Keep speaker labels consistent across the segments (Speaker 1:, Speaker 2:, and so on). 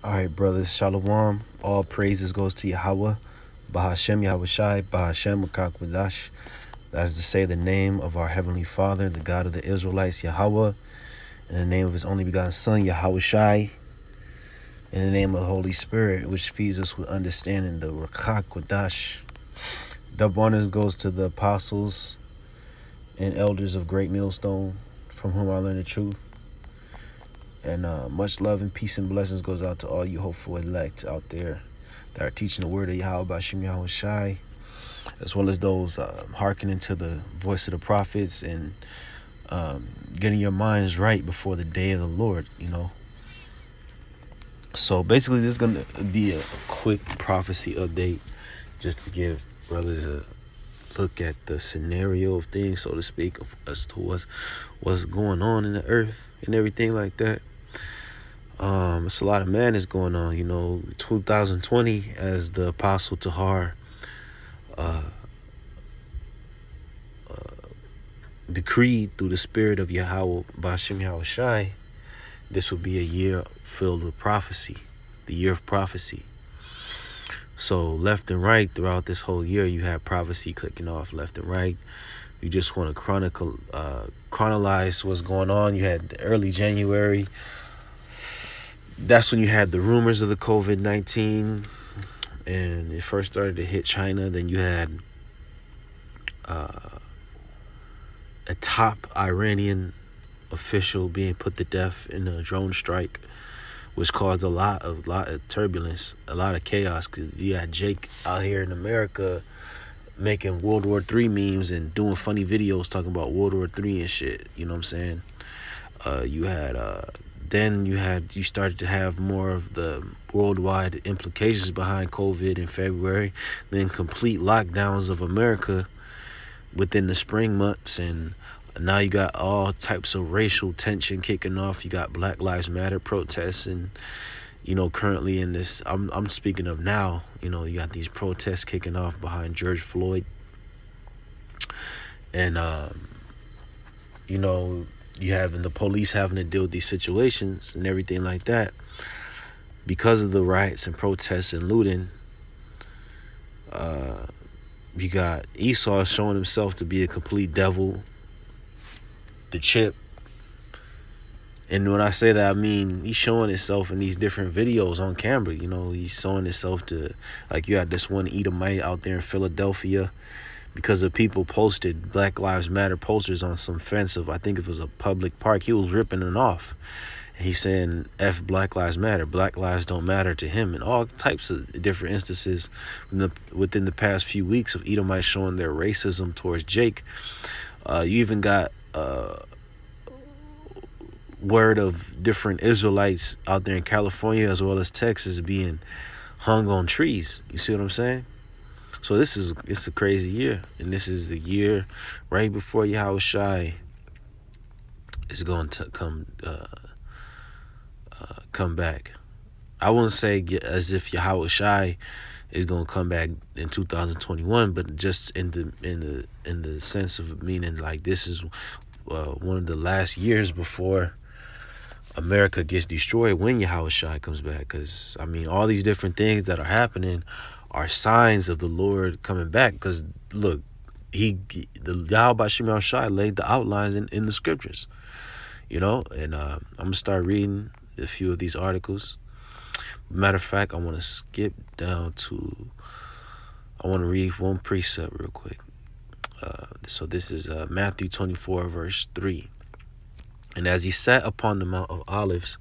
Speaker 1: All right, brothers, Shalom. All praises goes to Yahweh, Bahashem Yahushai, Bahashem Makakwadash. That is to say the name of our Heavenly Father, the God of the Israelites, Yahweh, in the name of His only begotten Son, Yahushai, in the name of the Holy Spirit, which feeds us with understanding, the Rakakwadash. Double honors goes to the apostles and elders of Great Millstone, from whom I learned the truth. And much love and peace and blessings goes out to all you hopeful elect out there that are teaching the word of Yahweh Bashim Yahushai, as well as those hearkening to the voice of the prophets and getting your minds right before the day of the Lord, So basically, this is going to be a quick prophecy update just to give brothers a look at the scenario of things, so to speak, as to what's going on in the earth and everything like that. It's a lot of madness going on, 2020, as the Apostle Tahar decreed through the spirit of Yahweh Bashim Yahushai, this will be a year filled with prophecy, the year of prophecy. So left and right throughout this whole year, you have prophecy clicking off left and right. You just want to chronologize what's going on. You had early January. That's when you had the rumors of the COVID-19, and it first started to hit China. Then you had a top Iranian official being put to death in a drone strike, which caused a lot of turbulence, a lot of chaos. Cause you had Jake out here in America making World War III memes and doing funny videos talking about World War III and shit. You know what I'm saying? You started to have more of the worldwide implications behind COVID in February, then complete lockdowns of America within the spring months, and now you got all types of racial tension kicking off. You got Black Lives Matter protests, and currently in this, I'm speaking of now. You got these protests kicking off behind George Floyd, and you having the police having to deal with these situations and everything like that because of the riots and protests and looting. You got Esau showing himself to be a complete devil, the chip. And when I say that, I mean he's showing himself in these different videos on camera. He's showing himself to, like, you had this one Edomite out there in Philadelphia because the people posted Black Lives Matter posters on some fence of, I think it was a public park. He was ripping it off. And he's saying, F Black Lives Matter. Black lives don't matter to him. And all types of different instances within the past few weeks of Edomites showing their racism towards Jake. You even got word of different Israelites out there in California as well as Texas being hung on trees. You see what I'm saying? So it's a crazy year, and this is the year right before Yahushai is going to come back. I wouldn't say as if Yahushai is going to come back in 2021, but just in the sense of meaning, like, this is one of the last years before America gets destroyed when Yahushai comes back. Because all these different things that are happening are signs of the Lord coming back. Because look, the Yahweh Bashim Yahushai laid the outlines in the scriptures, and I'm gonna start reading a few of these articles. Matter of fact, I want to skip down to, I want to read one precept real quick. So this is Matthew 24 verse 3. And as he sat upon the Mount of Olives,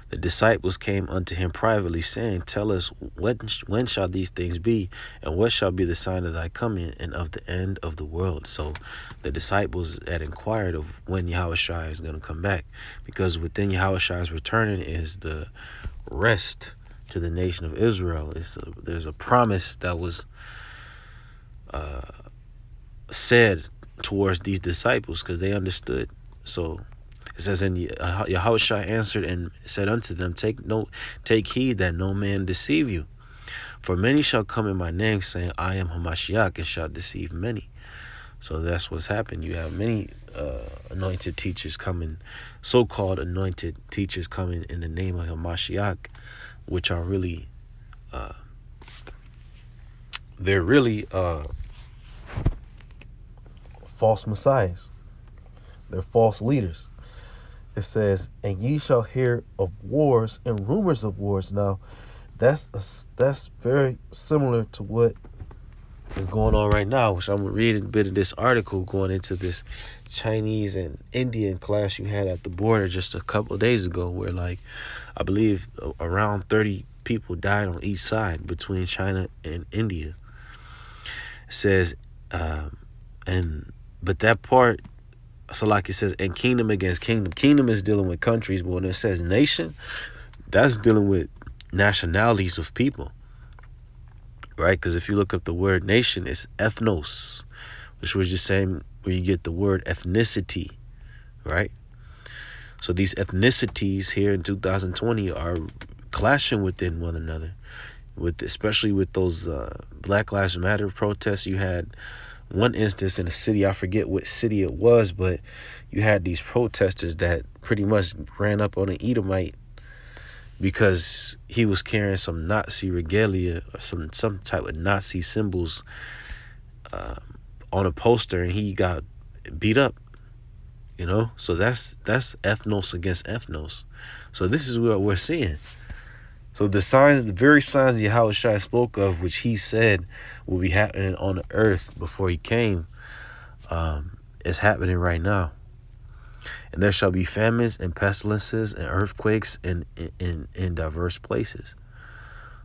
Speaker 1: the disciples came unto him privately, saying, Tell us, when shall these things be? And what shall be the sign of thy coming and of the end of the world? So the disciples had inquired of when Yahushua is going to come back, because within Yahushua's returning is the rest to the nation of Israel. There's a promise that was said towards these disciples because they understood. So it says, and Yahushua answered and said unto them, Take heed that no man deceive you. For many shall come in my name, saying, I am Hamashiach, and shall deceive many. So that's what's happened. You have many anointed teachers coming, so-called anointed teachers coming in the name of Hamashiach, which are really, they're really false messiahs. They're false leaders. It says, "And ye shall hear of wars and rumors of wars." Now, that's very similar to what is going on right now, which I'm reading a bit of this article going into this Chinese and Indian clash you had at the border just a couple of days ago, where like I believe around 30 people died on each side between China and India. It says, and but that part, so like it says, and kingdom against kingdom. Kingdom is dealing with countries, but when it says nation, that's dealing with nationalities of people. Right? Because if you look up the word nation, it's ethnos, which was just saying where you get the word ethnicity, right? So these ethnicities here in 2020 are clashing within one another, especially with those Black Lives Matter protests. You had one instance in a city, I forget what city it was, but you had these protesters that pretty much ran up on an Edomite because he was carrying some Nazi regalia or some type of Nazi symbols on a poster, and he got beat up. So that's ethnos against ethnos. So this is what we're seeing. So the very signs Yahushua spoke of, which he said will be happening on the earth before he came, is happening right now. And there shall be famines and pestilences and earthquakes in diverse places.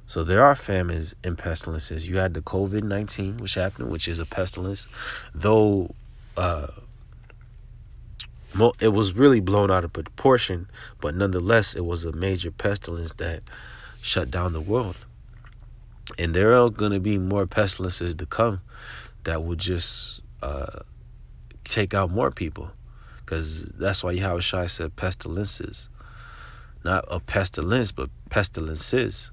Speaker 1: So there are famines and pestilences. You had the COVID-19, which happened, which is a pestilence. Though it was really blown out of proportion, but nonetheless, it was a major pestilence that shut down the world. And there are going to be more pestilences to come that will just take out more people. Because that's why Yahushua said pestilences. Not a pestilence, but pestilences.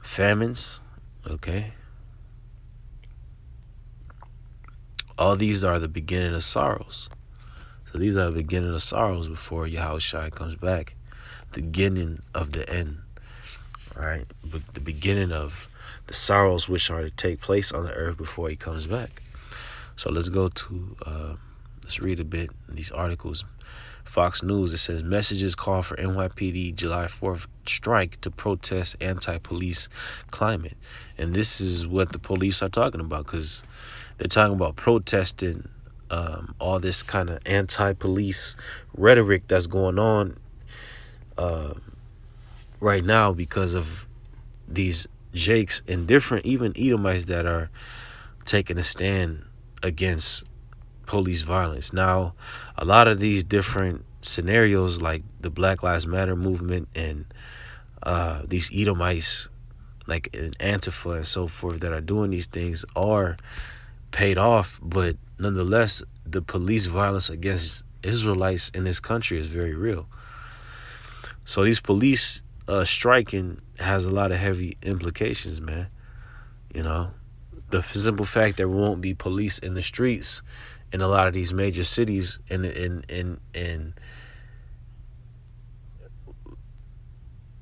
Speaker 1: Famines, okay? All these are the beginning of sorrows. So these are the beginning of sorrows before Yahushua comes back. The beginning of the end, right? But the beginning of the sorrows which are to take place on the earth before he comes back. So let's go to... let's read a bit of these articles. Fox News, it says, messages call for NYPD July 4th strike to protest anti-police climate. And this is what the police are talking about, because they're talking about protesting all this kind of anti-police rhetoric that's going on right now because of these Jakes and different, even Edomites that are taking a stand against police violence. Now, a lot of these different scenarios, like the Black Lives Matter movement and these Edomites, like in Antifa and so forth, that are doing these things are paid off, but nonetheless, the police violence against Israelites in this country is very real. So these police striking has a lot of heavy implications, man. The simple fact that there won't be police in the streets in a lot of these major cities, and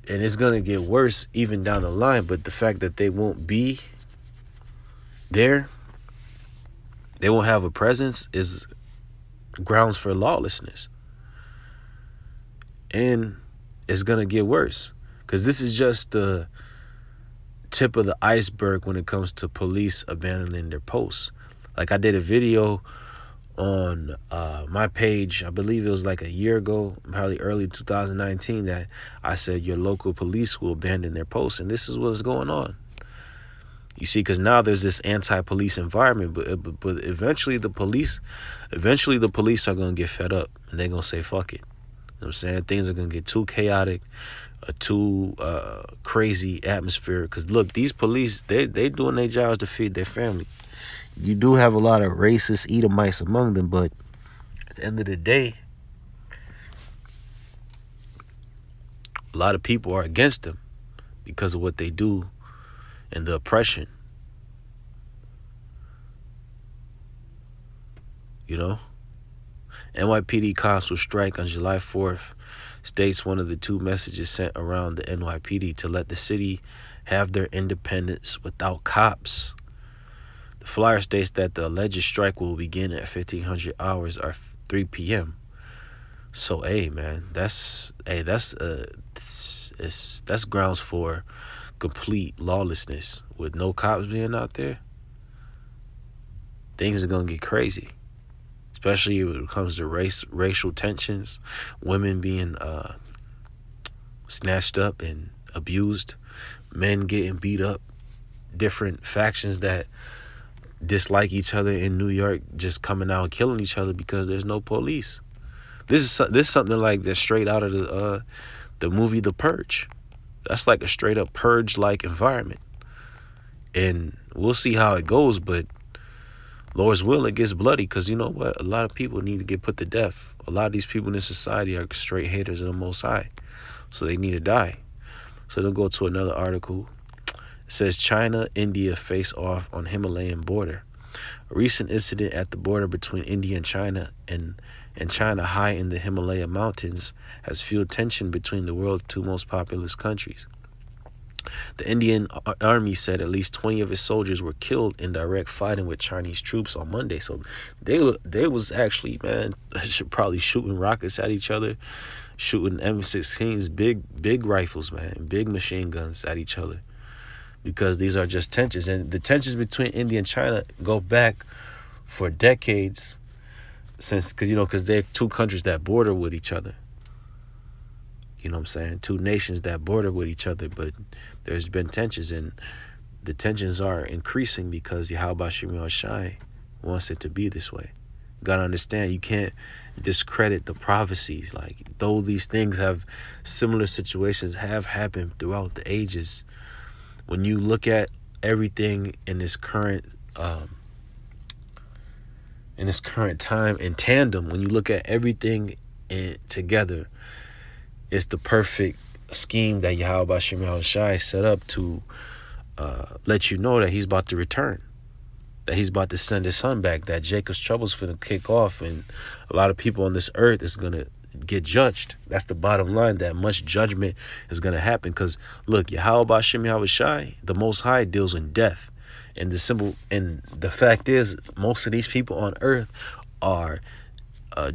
Speaker 1: it's gonna get worse even down the line. But the fact that they won't be there, they won't have a presence, is grounds for lawlessness, and it's gonna get worse, because this is just the tip of the iceberg when it comes to police abandoning their posts. Like, I did a video on my page, I believe it was like a year ago, probably early 2019, that I said your local police will abandon their posts, and this is what's going on. You see, because now there's this anti-police environment, but eventually the police are gonna get fed up, and they're gonna say fuck it. You know what I'm saying? Things are gonna get too chaotic, too crazy atmosphere. Because look, these police, they doing their jobs to feed their family. You do have a lot of racist Edomites among them, but at the end of the day, a lot of people are against them because of what they do and the oppression. You know, NYPD cops will strike on July 4th, states one of the two messages sent around the NYPD to let the city have their independence without cops. The flyer states that the alleged strike will begin at 1500 hours or 3 p.m. So, hey, man, that's grounds for complete lawlessness with no cops being out there. Things are gonna get crazy, especially when it comes to racial tensions, women being snatched up and abused, men getting beat up, different factions that dislike each other in New York just coming out and killing each other because there's no police. This is something like that straight out of the movie The Purge. That's like a straight up purge like environment, and we'll see how it goes. But Lord's will, it gets bloody, because you know what? A lot of people need to get put to death. A lot of these people in this society are straight haters of the Most High, so they need to die. So they'll go to another article. It says China, India face off on Himalayan border. A recent incident at the border between India and China high in the Himalaya mountains has fueled tension between the world's two most populous countries. The Indian army said at least 20 of its soldiers were killed in direct fighting with Chinese troops on Monday. So they was actually, man, probably shooting rockets at each other, shooting M16s, big rifles, man, big machine guns at each other, because these are just tensions. And the tensions between India and China go back for decades, because they're two countries that border with each other. You know what I'm saying? Two nations that border with each other, but there's been tensions, and the tensions are increasing because Yahweh Shemi Shai wants it to be this way. You gotta understand, you can't discredit the prophecies. Like, though these things have similar situations have happened throughout the ages, when you look at everything in this current time in tandem, when you look at everything together, it's the perfect scheme that Yahweh Shemi Shai set up to let you know that he's about to return, that he's about to send his son back, that Jacob's trouble's finna kick off, and a lot of people on this earth is gonna get judged. That's the bottom line, that much judgment is gonna happen. Because look, Yahweh Shemi Shai, the Most High, deals in death. And the fact is, most of these people on earth are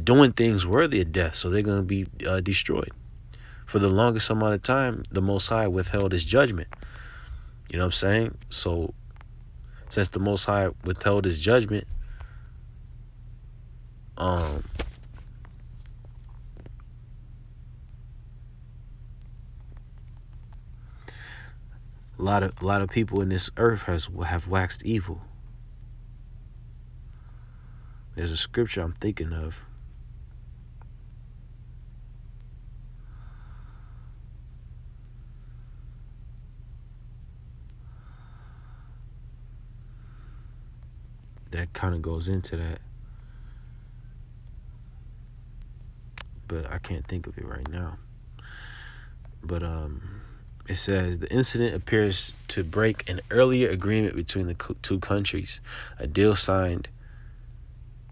Speaker 1: doing things worthy of death, so they're gonna be destroyed. For the longest amount of time, the Most High withheld his judgment. You know what I'm saying? So, since the Most High withheld his judgment, a lot of people in this earth have waxed evil. There's a scripture I'm thinking of. That kind of goes into that, but I can't think of it right now. But it says the incident appears to break an earlier agreement between the two countries. A deal signed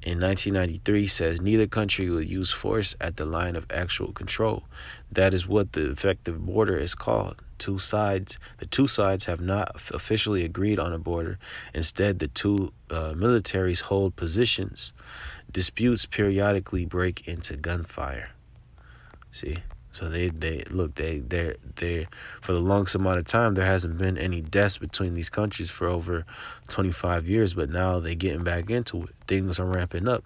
Speaker 1: in 1993 says neither country will use force at the line of actual control. That is what the effective border is called. The two sides have not officially agreed on a border. Instead, the two militaries hold positions. Disputes periodically break into gunfire. See? So they for the longest amount of time, there hasn't been any deaths between these countries for over 25 years, but now they're getting back into it. Things are ramping up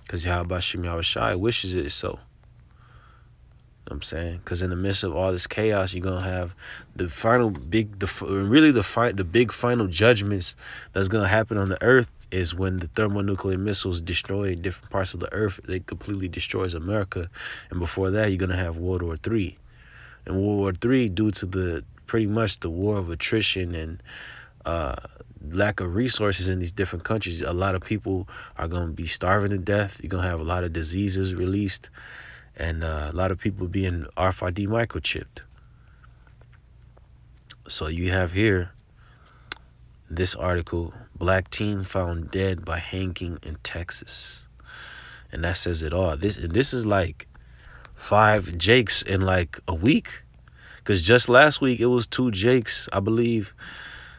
Speaker 1: because Yahweh Shemi Shai wishes it so. You know what I'm saying? Because in the midst of all this chaos, you're gonna have the big final judgments that's gonna happen on the earth is when the thermonuclear missiles destroy different parts of the earth. They completely destroys America, and before that, you're gonna have World War III. And World War III, due to pretty much the war of attrition and lack of resources in these different countries, a lot of people are gonna be starving to death. You're gonna have a lot of diseases released, and a lot of people being RFID microchipped. So you have here This article, black teen found dead by hanging in Texas. And that says it all. This is like 5 Jakes in like a week. Because just last week it was 2 Jakes, I believe,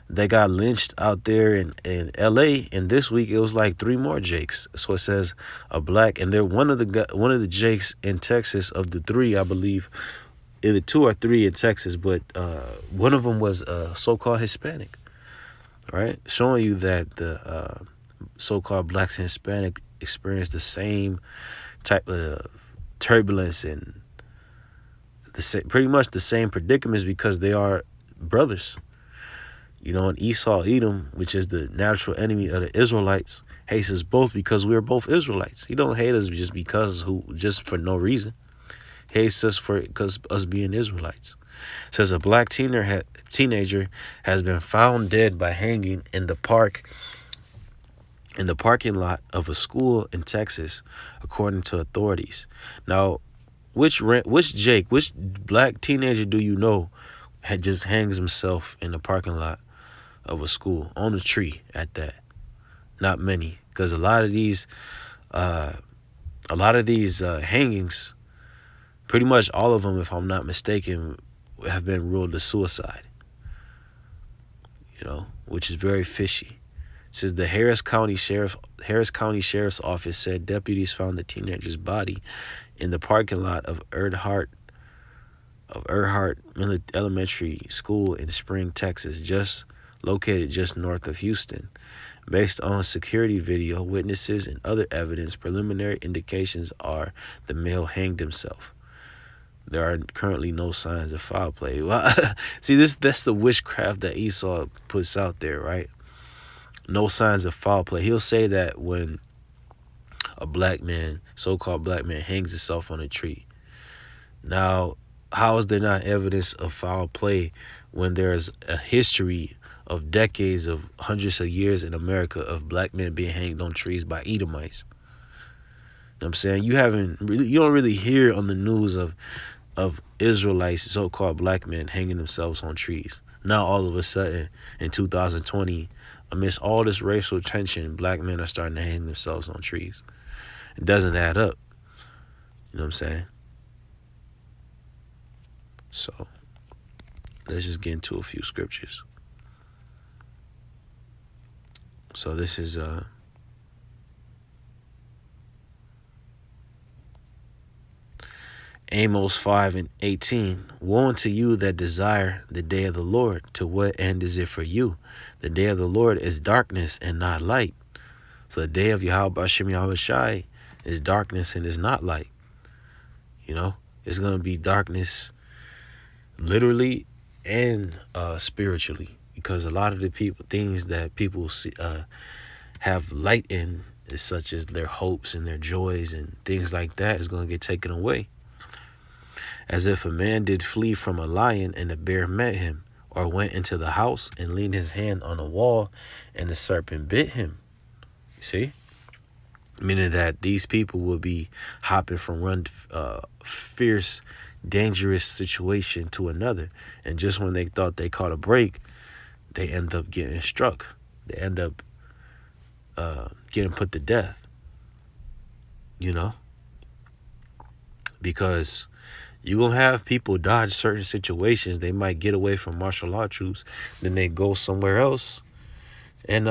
Speaker 1: they got lynched out there in LA, and this week it was like 3 more Jakes. So it says a black, and they're one of the Jakes in Texas of the 3, I believe, either 2 or 3 in Texas, but one of them was so-called Hispanic, right? Showing you that the so-called blacks and Hispanic experience the same type of turbulence and pretty much the same predicaments because they are brothers. You know, and Esau, Edom, which is the natural enemy of the Israelites, hates us both because we are both Israelites. He don't hate us just for no reason. He hates us because us being Israelites. It says a black teenager has been found dead by hanging in the parking lot of a school in Texas, according to authorities. Now, which black teenager do you know had just hangs himself in the parking lot of a school on a tree at that? Not many, because a lot of these hangings, pretty much all of them, if I'm not mistaken, have been ruled a suicide. You know, which is very fishy. It says the Harris County Sheriff's Office said deputies found the teenager's body in the parking lot of Erhardt Elementary School in Spring, Texas, located just north of Houston. Based on security video, witnesses, and other evidence, preliminary indications are the male hanged himself. There are currently no signs of foul play. Well, see, that's the witchcraft that Esau puts out there, right? No signs of foul play. He'll say that when a black man, so-called black man, hangs himself on a tree. Now, how is there not evidence of foul play when there's a history of decades, of hundreds of years in America of black men being hanged on trees by Edomites? You know what I'm saying? You don't really hear on the news of Israelites, so-called black men, hanging themselves on trees. Now, all of a sudden, in 2020, amidst all this racial tension, black men are starting to hang themselves on trees. It doesn't add up. You know what I'm saying? So, let's just get into a few scriptures. So this is Amos 5:18. Woe unto you that desire the day of the Lord. To what end is it for you? The day of the Lord is darkness and not light. So the day of Yahweh Hashem Yahweh Shai is darkness and is not light. You know, it's going to be darkness literally and spiritually, because a lot of the things that people see, have light in, is such as their hopes and their joys and things like that, is going to get taken away. As if a man did flee from a lion and a bear met him, or went into the house and leaned his hand on a wall and the serpent bit him. You see? Meaning that these people will be hopping from one fierce, dangerous situation to another. And just when they thought they caught a break, they end up getting struck. They end up getting put to death. You know? Because you're going to have people dodge certain situations. They might get away from martial law troops. Then they go somewhere else. And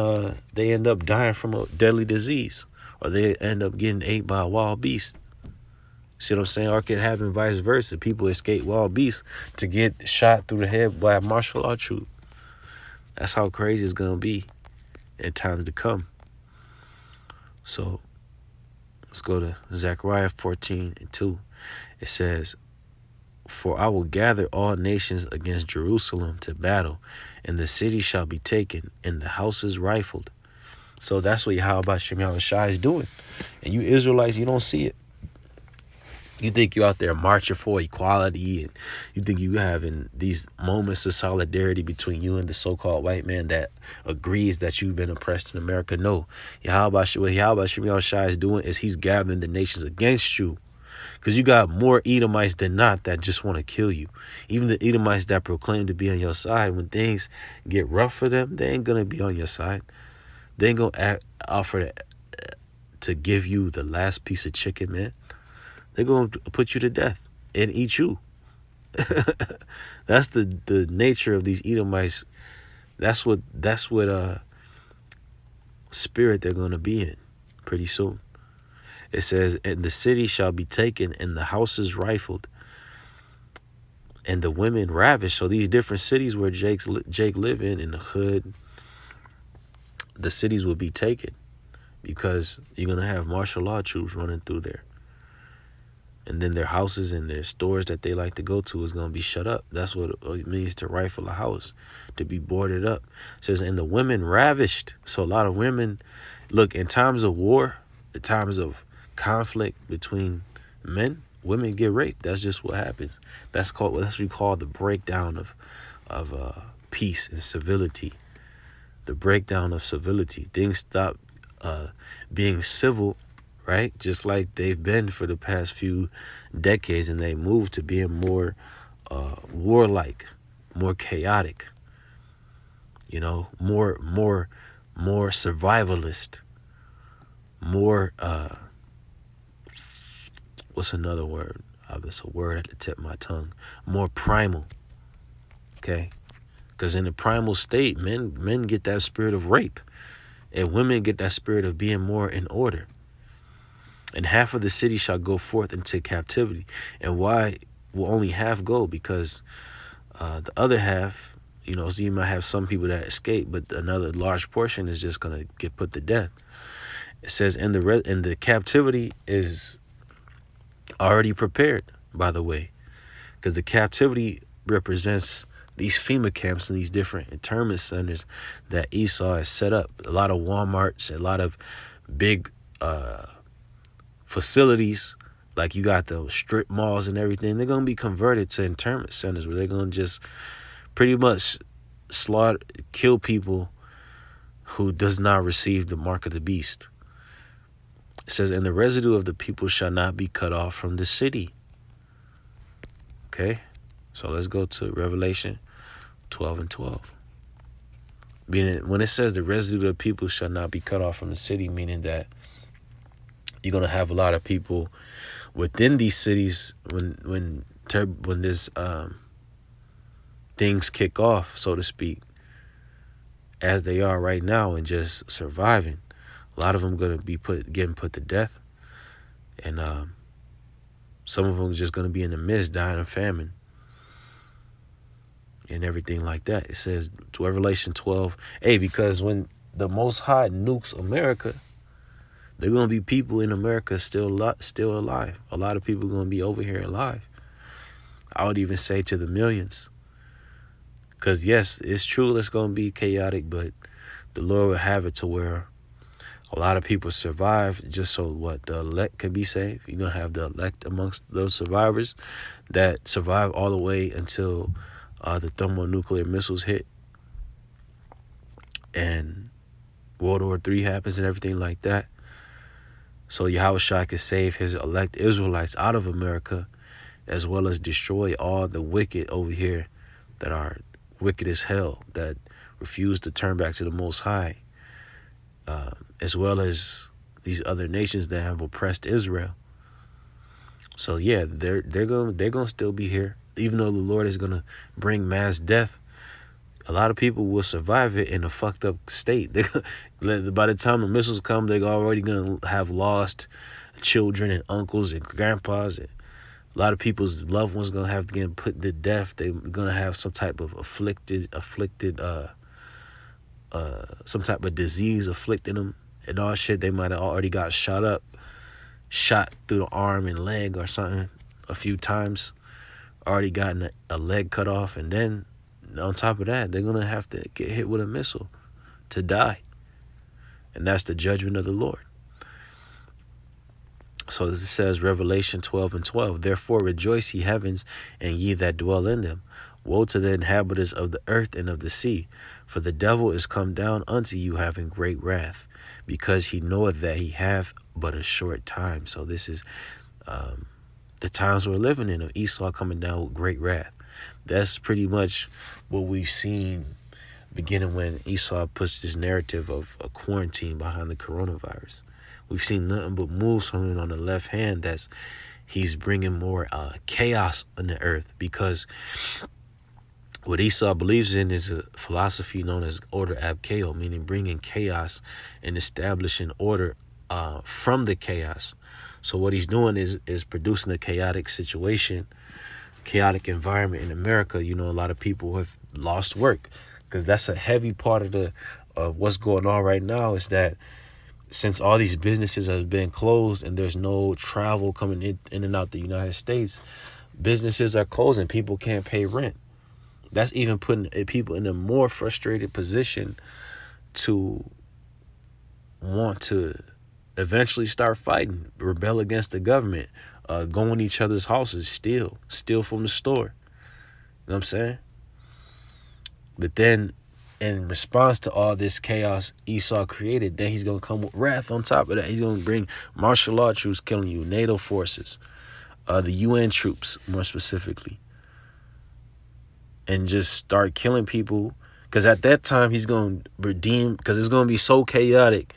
Speaker 1: they end up dying from a deadly disease. Or they end up getting ate by a wild beast. See what I'm saying? Or it could happen vice versa. People escape wild beasts to get shot through the head by a martial law troop. That's how crazy it's going to be in times to come. So, let's go to Zechariah 14:2. It says, for I will gather all nations against Jerusalem to battle, and the city shall be taken, and the houses rifled. So that's what Yahweh Shem Yahweh Shai is doing. And you Israelites, you don't see it. You think you're out there marching for equality, and you think you having these moments of solidarity between you and the so-called white man that agrees that you've been oppressed in America. No. What Yahweh Shem Yahweh Shai is doing is he's gathering the nations against you. Because you got more Edomites than not that just want to kill you. Even the Edomites that proclaim to be on your side, when things get rough for them, they ain't going to be on your side. They ain't going to offer to give you the last piece of chicken, man. They're going to put you to death and eat you. That's the nature of these Edomites. That's what spirit they're going to be in pretty soon. It says, and the city shall be taken and the houses rifled and the women ravished. So these different cities where Jake live in the hood, the cities will be taken because you're going to have martial law troops running through there. And then their houses and their stores that they like to go to is going to be shut up. That's what it means to rifle a house, to be boarded up. It says, and the women ravished. So a lot of women, look, in times of war, in times of conflict between men, women get raped. That's just what happens. That's what we call the breakdown of peace and civility. The breakdown of civility. Things stop being civil, right? Just like they've been for the past few decades, and they move to being more warlike, more chaotic, more survivalist, more what's another word? There's a word at the tip of my tongue. More primal. Okay? Because in the primal state, men get that spirit of rape, and women get that spirit of being more in order. And half of the city shall go forth into captivity. And why will only half go? Because the other half, so you might have some people that escape, but another large portion is just going to get put to death. It says, and the captivity is already prepared, by the way, because the captivity represents these FEMA camps and these different internment centers that Esau has set up. A lot of Walmarts, a lot of big facilities, like you got the strip malls and everything. They're going to be converted to internment centers where they're going to just pretty much kill people who does not receive the mark of the beast. It says, and the residue of the people shall not be cut off from the city. Okay, so let's go to Revelation 12:12. Meaning, when it says the residue of the people shall not be cut off from the city, meaning that you're gonna have a lot of people within these cities when this things kick off, so to speak, as they are right now, and just surviving. A lot of them gonna be getting put to death, and some of them are just gonna be in the midst, dying of famine and everything like that. It says to Revelation 12, because when the Most High nukes America, there are gonna be people in America still alive. A lot of people are gonna be over here alive. I would even say to the millions. Because yes, it's true, it's gonna be chaotic, but the Lord will have it to where a lot of people survive just so the elect can be saved. You're going to have the elect amongst those survivors that survive all the way until the thermonuclear missiles hit and World War III happens and everything like that. So Yahushua can save his elect Israelites out of America, as well as destroy all the wicked over here that are wicked as hell, that refuse to turn back to the Most High. As well as these other nations that have oppressed Israel. So yeah, they're gonna still be here, even though the Lord is gonna bring mass death. A lot of people will survive it in a fucked up state. By the time the missiles come, they're already gonna have lost children and uncles and grandpas. And a lot of people's loved ones gonna have to get put to death. They're gonna have some type of afflicted, some type of disease afflicting them. And all shit, they might have already got shot through the arm and leg or something a few times, already gotten a leg cut off, and then on top of that, they're going to have to get hit with a missile to die. And that's the judgment of the Lord. So as it says, Revelation 12:12, therefore rejoice, ye heavens, and ye that dwell in them. Woe to the inhabitants of the earth and of the sea, for the devil is come down unto you having great wrath, because he knoweth that he hath but a short time. So this is the times we're living in, of Esau coming down with great wrath. That's pretty much what we've seen beginning when Esau puts this narrative of a quarantine behind the coronavirus. We've seen nothing but moves from him on the left hand. That's he's bringing more chaos on the earth, because what Esau believes in is a philosophy known as order ab chaos, meaning bringing chaos and establishing order from the chaos. So what he's doing is producing a chaotic situation, chaotic environment in America. You know, a lot of people have lost work, because that's a heavy part of the what's going on right now, is that since all these businesses have been closed and there's no travel coming in and out the United States, businesses are closing. People can't pay rent. That's even putting people in a more frustrated position to want to eventually start fighting, rebel against the government, go in each other's houses, steal from the store. You know what I'm saying? But then, in response to all this chaos Esau created, then he's going to come with wrath on top of that. He's going to bring martial law troops killing you, NATO forces, the UN troops more specifically, and just start killing people. Because at that time, he's going to redeem, because it's going to be so chaotic